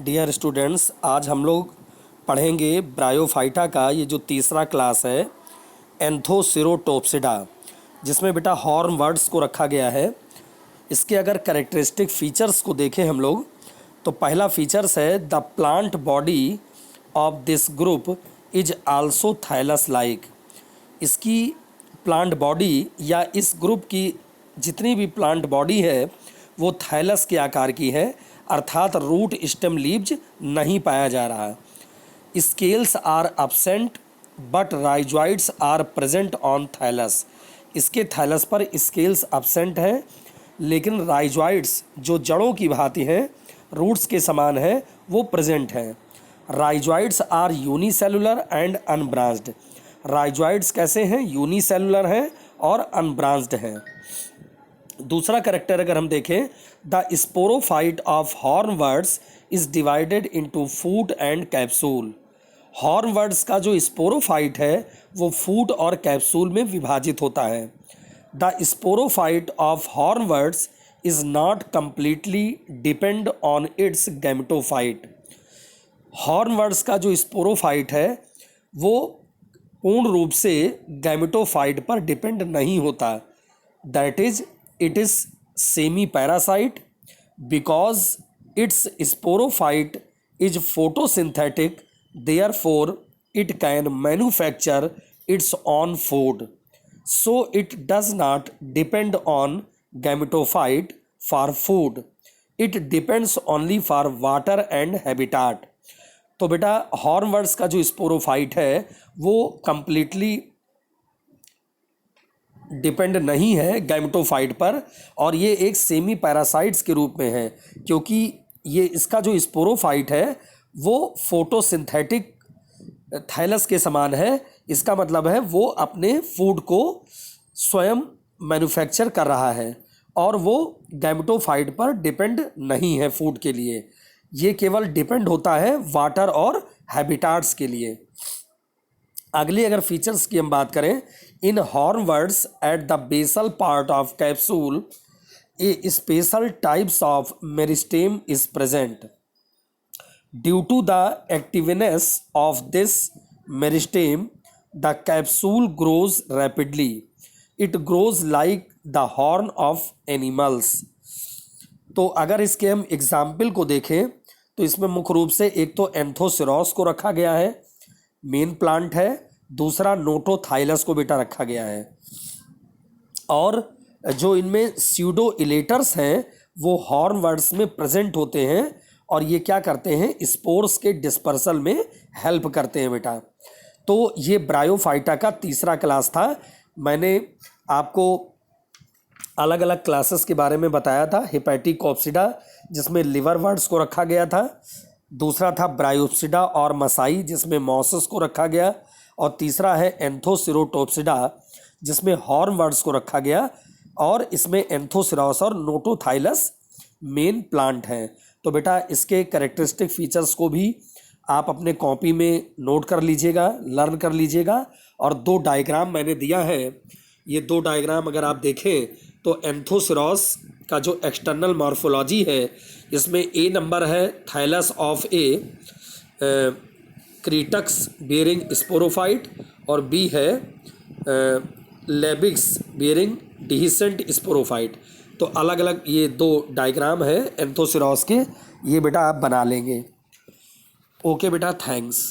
Dear students, आज हम लोग पढ़ेंगे ब्रायोफाइटा का ये जो तीसरा क्लास है एंथोसिरोटोप्सिडा, जिसमें बेटा हॉर्न वर्ड्स को रखा गया है। इसके अगर कैरेक्टरिस्टिक फीचर्स को देखें हम लोग तो पहला फीचर्स है the plant body of this group is also thallus like. इसकी प्लांट बॉडी या इस ग्रुप की जितनी भी प्लांट बॉडी है वो थाइलस के आकार की है, अर्थात रूट स्टेम लीव्स नहीं पाया जा रहा। Scales are absent but rhizoids are present on thallus. इसके थाइलस पर स्केल्स absent हैं, लेकिन राइजॉइड्स जो जड़ों की भांति हैं, रूट्स के समान है, वो प्रेजेंट हैं। Rhizoids are unicellular and unbranched. Rhizoids कैसे हैं? यूनिसेलुलर हैं और अनब्रांच्ड हैं। दूसरा करेक्टर अगर हम देखें, the sporophyte of hornworts is divided into foot and capsule. Hornworts का जो स्पोरोफाइट है वो फूट और कैप्सूल में विभाजित होता है। The sporophyte of hornworts is not completely depend on its gametophyte. Hornworts का जो स्पोरोफाइट है वो पूर्ण रूप से गैमेटोफाइट पर डिपेंड नहीं होता। That is it is semi-parasite because its sporophyte is photosynthetic, therefore it can manufacture its own food, so it does not depend on gametophyte for food. It depends only for water and habitat. तो बेटा हॉर्नवर्ड्स का जो sporophyte है वो completely depend नहीं है gametophyte पर, और ये एक सेमी पैरासाइट्स के रूप में है, क्योंकि ये इसका जो स्पोरोफाइट है वो फोटोसिंथेटिक थाइलस के समान है। इसका मतलब है वो अपने फूड को स्वयं मैन्युफैक्चर कर रहा है और वो गैमेटोफाइट पर डिपेंड नहीं है फूड के लिए। ये केवल डिपेंड होता है वाटर और हैबिटाट्स के लिए। अगली अगर फीचर्स की हम बात करें, in hornworts at the basal part of capsule a special types of meristem is present. Due to the activeness of this meristem the capsule grows rapidly. It grows like the horn of animals. तो अगर इसके हम example को देखें तो इसमें मुख्य रूप से एक तो एंथोसिरोस को रखा गया है, मेन प्लांट है। दूसरा नोटोथाइलस को बेटा रखा गया है, और जो इनमें स्यूडो इलेटर्स हैं वो हॉर्नवर्ड्स में प्रेजेंट होते हैं, और ये क्या करते हैं? स्पोर्स के डिस्पर्सल में हेल्प करते हैं बेटा। तो ये ब्रायोफाइटा का तीसरा क्लास था। मैंने आपको अलग अलग क्लासेस के बारे में बताया था। हेपेटिकोप्सिडा जिसमें लिवर वर्ड्स को रखा गया था, दूसरा था ब्रायोप्सिडा और मसाई जिसमें मॉसस को रखा गया, और तीसरा है एंथोसिरोटोप्सिडा जिसमें हॉर्नवर्ड्स को रखा गया, और इसमें एंथोसिरोस और नोटोथाइलस मेन प्लांट हैं। तो बेटा इसके कैरेक्टरिस्टिक फीचर्स को भी आप अपने कॉपी में नोट कर लीजिएगा, लर्न कर लीजिएगा। और दो डायग्राम मैंने दिया है, ये दो डायग्राम अगर आप देखें तो एंथोसिरोस का जो एक्सटर्नल मॉर्फोलॉजी है, इसमें ए नंबर है thallus of A क्रीटक्स bearing sporophyte, और बी है लेबिक्स बियरिंग डिहिसेंट स्पोरोफाइट। तो अलग अलग ये दो डायग्राम है एंथोसिरोस के, ये बेटा आप बना लेंगे। ओके बेटा, थैंक्स।